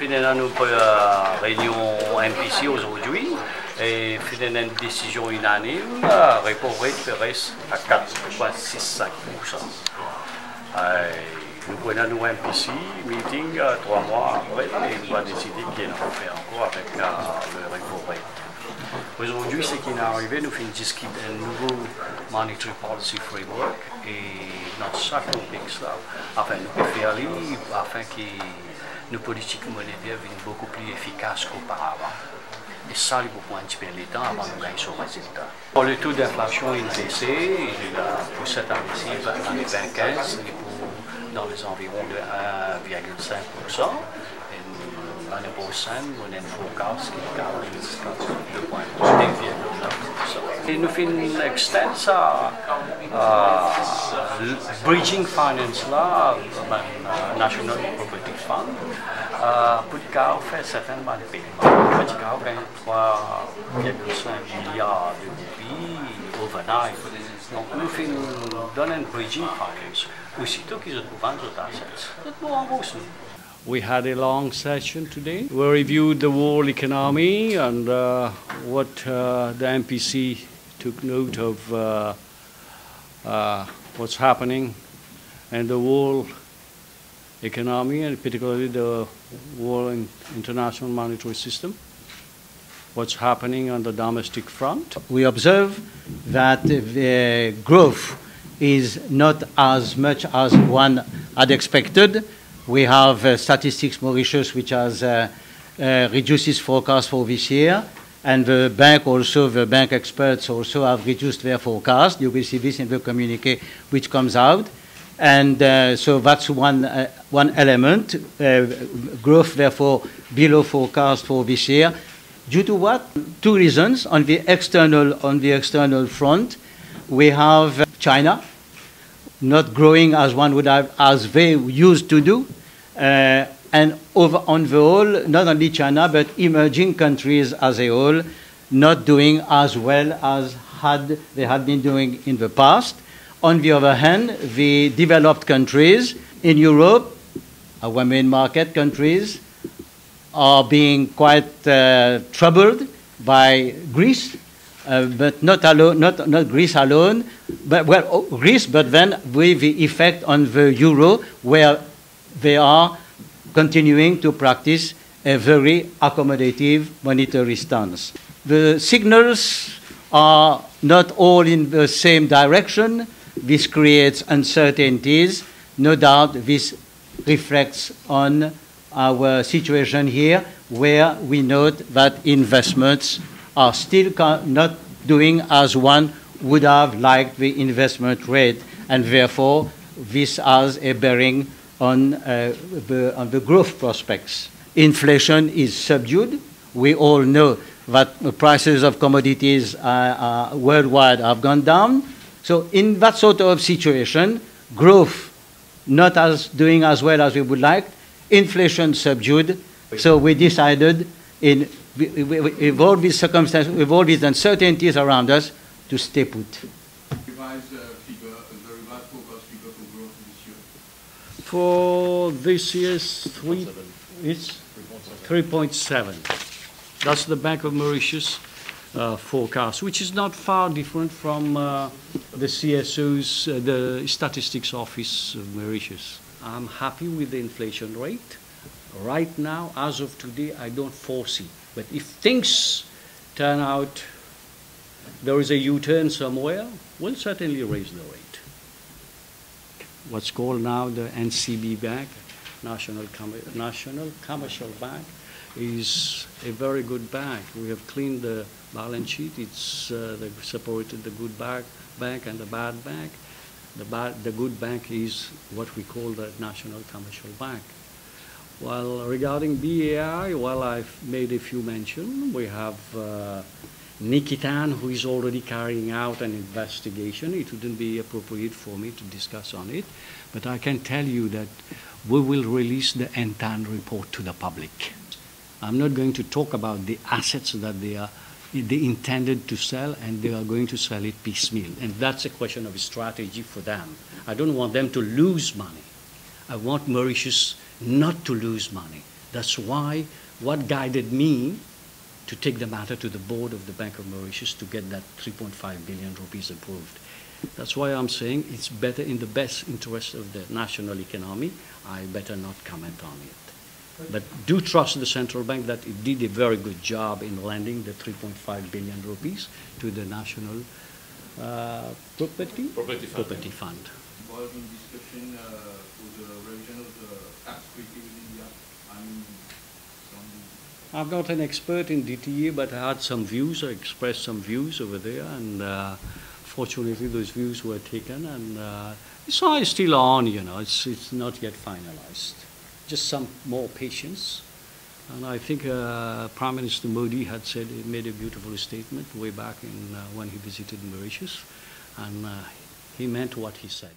Finalement, nous réunion MPC aujourd'hui et finalement une décision unanime, repo rate reste à 4,65%. Nous prenons nous MPC meeting 3 mois après et nous allons décider qu'il faut faire encore avec le repo rate. Aujourd'hui, ce qui est arrivé, nous faisons discuter un nouveau monetary policy framework et dans chaque contexte-là, afin de nous faire afin que nos politiques monétaires soient beaucoup plus efficaces qu'auparavant. Et ça, il faut prendre un petit peu de temps avant de gagner ce résultat. Le taux d'inflation est baissé, pour cette année-ci, l'année 2015, dans les environs de 1,5%. L'année prochaine, on a une forecast qui est 2,9%. Et nous faisons extendre bridging finance là, National Property Fund, pour faire certainement des paiements. Pour gagner 3,5 milliards de roupies overnight. Donc nous faisons donner un bridging finance. Aussitôt qu'ils ont trouvé nos assets, nous remboursons. We had a long session today. We reviewed the world economy and what the MPC took note of what's happening in the world economy and particularly the world international monetary system. What's happening on the domestic front. We observe that the growth is not as much as one had expected. We have statistics Mauritius which has reduced its forecast for this year, and the bank experts also have reduced their forecast. You will see this in the communique which comes out. And so that's one element, growth therefore below forecast for this year. Due to what? Two reasons. On the external front, we have China not growing as one would have, as they used to do, and on the whole, not only China but emerging countries as a whole, not doing as well as they had been doing in the past. On the other hand, the developed countries in Europe, our main market countries, are being quite troubled by Greece. But not Greece alone, but Greece, but then with the effect on the euro, where they are continuing to practice a very accommodative monetary stance. The signals are not all in the same direction. This creates uncertainties. No doubt this reflects on our situation here, where we note that investments are still not doing as one would have liked the investment rate, and therefore this has a bearing on the growth prospects. Inflation is subdued. We all know that the prices of commodities worldwide have gone down. So in that sort of situation, growth not doing as well as we would like, inflation subdued. So we decided with all these circumstances, with all these uncertainties around us, to stay put. Revised figure, a very bad forecast figure for growth this year. For this year's it's 3.7. That's the Bank of Mauritius forecast, which is not far different from the CSO's, the Statistics Office of Mauritius. I'm happy with the inflation rate. Right now, as of today, I don't foresee. But if things turn out, there is a U-turn somewhere, we'll certainly raise the rate. What's called now the NCB Bank, National Commercial Bank, is a very good bank. We have cleaned the balance sheet. They've separated the good bank and the bad bank. The good bank is what we call the National Commercial Bank. Well, regarding BAI, well, I've made a few mentions. We have Nikitan, who is already carrying out an investigation. It wouldn't be appropriate for me to discuss on it, but I can tell you that we will release the entire report to the public. I'm not going to talk about the assets that they intended to sell, and they are going to sell it piecemeal. And that's a question of strategy for them. I don't want them to lose money. I want Mauritius not to lose money. That's why what guided me to take the matter to the board of the Bank of Mauritius to get that 3.5 billion rupees approved. That's why I'm saying it's better in the best interest of the national economy. I better not comment on it. But do trust the central bank that it did a very good job in lending the 3.5 billion rupees to the national property fund. Was in discussion for the revision of the tax treaty with India. I'm not an expert in DTA, but I had some views. I expressed some views over there, and fortunately, those views were taken, and it's still on. You know, it's not yet finalized. Just some more patience, and I think Prime Minister Modi had said he made a beautiful statement way back in when he visited Mauritius, and he meant what he said.